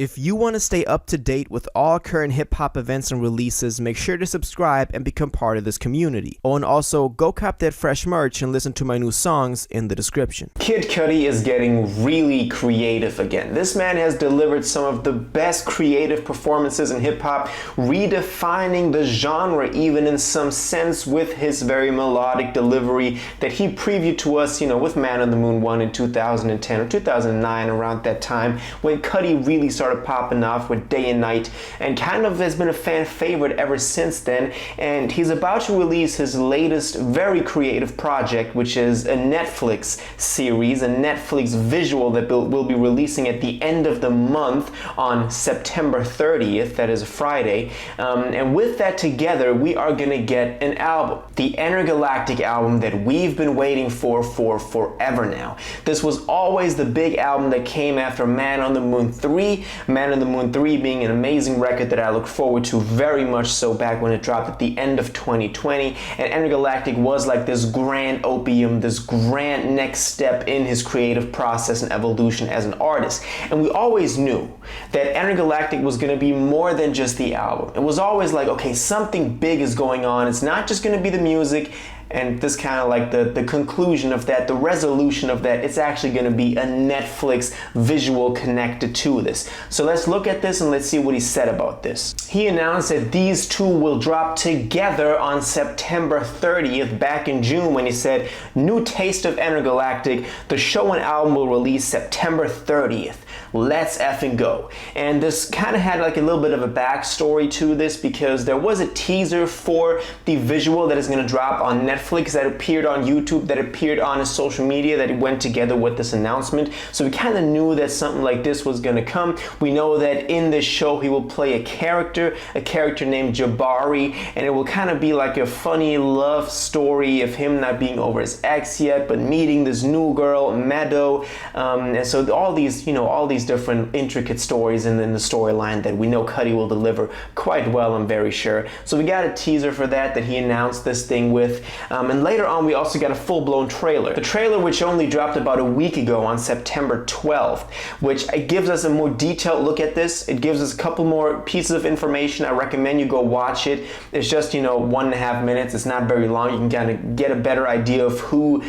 If you want to stay up to date with all current hip-hop events and releases, make sure to subscribe and become part of this community. Oh, and also, go cop that fresh merch and listen to my new songs in the description. Kid Cudi is getting really creative again. This man has delivered some of the best creative performances in hip-hop, redefining the genre even in some sense with his very melodic delivery that he previewed to us, with Man on the Moon 1 in 2010 or 2009, around that time, when Cudi really started popping off with Day and Night, and kind of has been a fan favorite ever since then. And he's about to release his latest very creative project, which is a Netflix series, a Netflix visual that we'll be releasing at the end of the month on September 30th, that is a Friday. And with that together, we are gonna get an album, the Entergalactic album that we've been waiting for forever now. This was always the big album that came after Man on the Moon 3, Man on the Moon 3 being an amazing record that I look forward to very much so back when it dropped at the end of 2020. And Entergalactic was like this grand opium, this grand next step in his creative process and evolution as an artist. And we always knew that Entergalactic was going to be more than just the album. It was always like, okay, something big is going on. It's not just going to be the music. And this kind of like the conclusion of that, the resolution of that, it's actually going to be a Netflix visual connected to this. So let's look at this and let's see what he said about this. He announced that these two will drop together on September 30th, back in June, when he said, "New taste of Entergalactic, the show and album will release September 30th. Let's effing go." And this kind of had like a little bit of a backstory to this, because there was a teaser for the visual that is going to drop on Netflix that appeared on YouTube, that appeared on his social media, that went together with this announcement. So we kind of knew that something like this was going to come. We know that in this show he will play a character named Jabari, and it will kind of be like a funny love story of him not being over his ex yet, but meeting this new girl, Meadow. And so all these different intricate stories in the storyline that we know Cudi will deliver quite well, I'm very sure. So we got a teaser for that he announced this thing with. And later on, we also got a full-blown trailer. The trailer, which only dropped about a week ago on September 12th, which gives us a more detailed look at this. It gives us a couple more pieces of information. I recommend you go watch it. It's just, 1.5 minutes. It's not very long. You can kind of get a better idea of who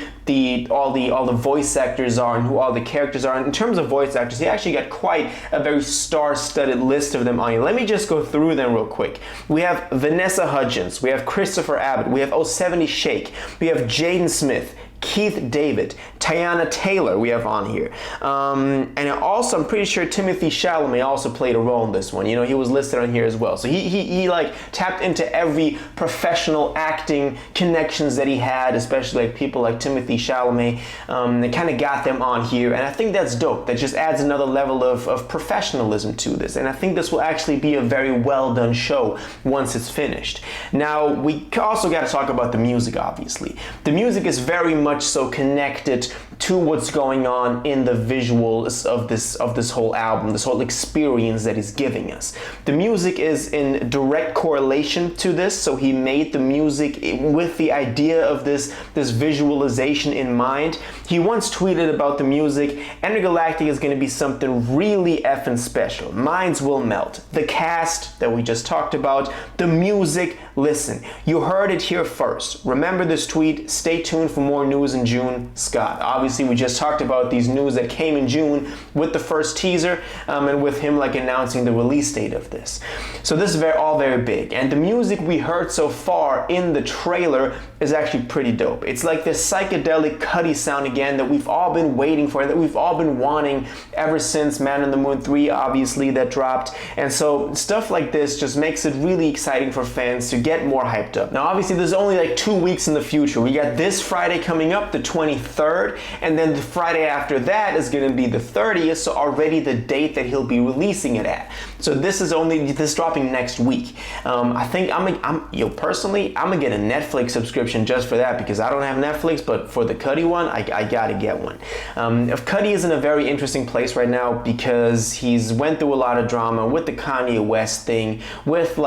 all the voice actors are and who all the characters are. And in terms of voice actors, he actually got quite a very star-studded list of them on here. Let me just go through them real quick. We have Vanessa Hudgens, we have Christopher Abbott, we have 070 Shake, we have Jaden Smith, Keith David, Tiana Taylor we have on here. And also, I'm pretty sure Timothée Chalamet also played a role in this one. He was listed on here as well. So he like tapped into every professional acting connections that he had, especially like people like Timothée Chalamet. They kind of got them on here. And I think that's dope. That just adds another level of professionalism to this. And I think this will actually be a very well done show once it's finished. Now, we also got to talk about the music, obviously. The music is very much so connected to what's going on in the visuals of this whole album, this whole experience that he's giving us. The music is in direct correlation to this, so he made the music with the idea of this visualization in mind. He once tweeted about the music, "Entergalactic is going to be something really effing special. Minds will melt. The cast that we just talked about, the music, listen, you heard it here first. Remember this tweet, stay tuned for more news in June, Scott." Obviously, we just talked about these news that came in June with the first teaser and with him like announcing the release date of this. So this is all very big. And the music we heard so far in the trailer is actually pretty dope. It's like this psychedelic Cudi sound again that we've all been waiting for, that we've all been wanting ever since Man on the Moon 3, obviously, that dropped. And so stuff like this just makes it really exciting for fans to get more hyped up. Now, obviously, there's only like 2 weeks in the future. We got this Friday coming up, the 23rd, and then the Friday after that is going to be the 30th, so already the date that he'll be releasing it at. So this is dropping next week. I think personally, I'm gonna get a Netflix subscription just for that, because I don't have Netflix, but for the Cudi one, I gotta get one. Cudi is in a very interesting place right now because he's went through a lot of drama with the Kanye West thing, with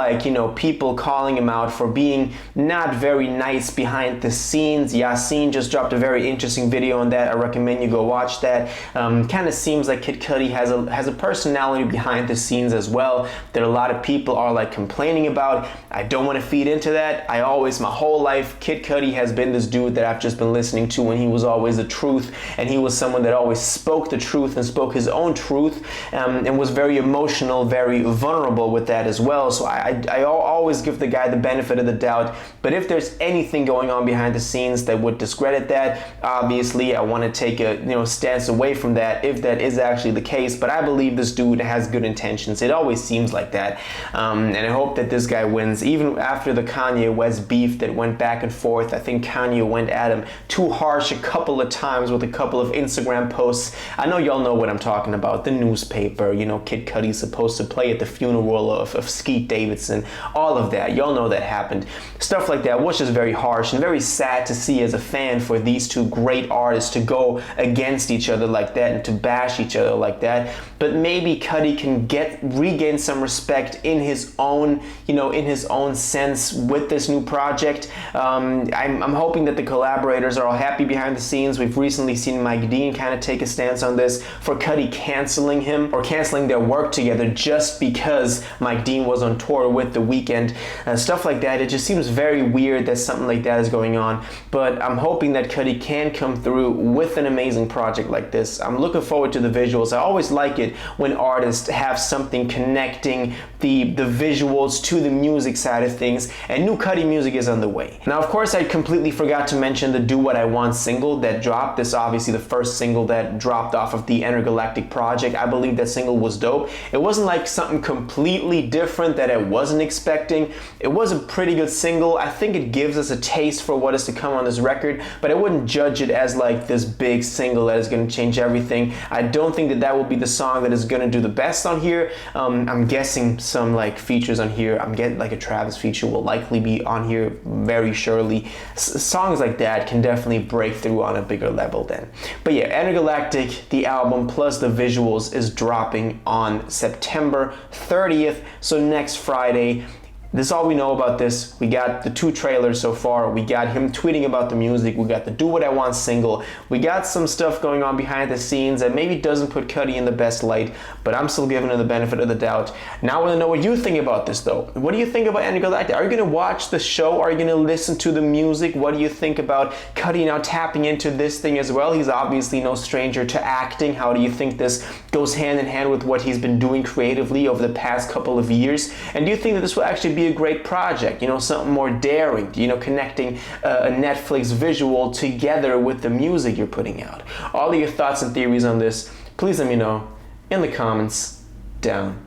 people calling him out for being not very nice behind the scenes. Yasin just dropped a very interesting video on that, I recommend you go watch that. Kind of seems like Kid Cudi has a personality behind the scenes as well that a lot of people are like complaining about. I don't want to feed into that. My whole life, Kid Cudi has been this dude that I've just been listening to, and he was always the truth, and he was someone that always spoke the truth and spoke his own truth, and was very emotional, very vulnerable with that as well. So I always give the guy the benefit of the doubt, but if there's anything going on behind the scenes that would discredit that, obviously I want to take a stance away from that if that is actually the case. But I believe this dude has good intentions. It always seems like that, and I hope that this guy wins. Even after the Kanye West beef that went back and forth, I think Kanye went at him too harsh a couple of times with a couple of Instagram posts. I know y'all know what I'm talking about. The newspaper, Kid Cudi's supposed to play at the funeral of Skeet Davidson, all of that. Y'all know that happened. Stuff like that was just very harsh and very sad to see as a fan for these two great artists to go against each other like that and to bash each other like that. But maybe Cudi can regain some respect in his own, in his own sense with this new project. I'm hoping that the collaborators are all happy behind the scenes. We've recently seen Mike Dean kind of take a stance on this for Cudi canceling him or canceling their work together just because Mike Dean was on tour with The Weeknd. Stuff like that. It just seems very weird that something like that is going on. But I'm hoping that Cudi can come through with an amazing project like this. I'm looking forward to the visuals. I always like it when artists have something connecting the visuals to the music side of things, and new Cudi music is on the way. Now, of course, I completely forgot to mention the Do What I Want single that dropped. This obviously the first single that dropped off of the Entergalactic project. I believe that single was dope. It wasn't like something completely different that I wasn't expecting. It was a pretty good single. I think it gives us a taste for what is to come on this record, but I wouldn't judge it as like this big single that is going to change everything. I don't think that will be the song that is going to do the best on here. I'm guessing some like features on here. I'm getting like a Travis feature will likely be on here very surely. Songs like that can definitely break through on a bigger level then. But yeah, Entergalactic, the album plus the visuals, is dropping on September 30th, so next Friday. This is all we know about this. We got the 2 trailers so far. We got him tweeting about the music. We got the Do What I Want single. We got some stuff going on behind the scenes that maybe doesn't put Cudi in the best light, but I'm still giving him the benefit of the doubt. Now I want to know what you think about this though. What do you think about Entergalactic? Are you going to watch the show? Are you going to listen to the music? What do you think about Cudi now tapping into this thing as well? He's obviously no stranger to acting. How do you think this goes hand in hand with what he's been doing creatively over the past couple of years? And do you think that this will actually be a great project, something more daring, connecting a Netflix visual together with the music you're putting out? All of your thoughts and theories on this, please let me know in the comments down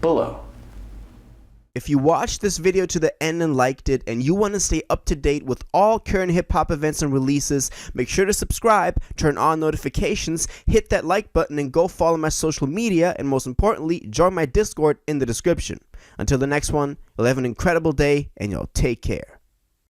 below. If you watched this video to the end and liked it, and you want to stay up to date with all current hip-hop events and releases, make sure to subscribe, turn on notifications, hit that like button, and go follow my social media, and most importantly, join my Discord in the description. Until the next one, you'll have an incredible day, and you'll take care.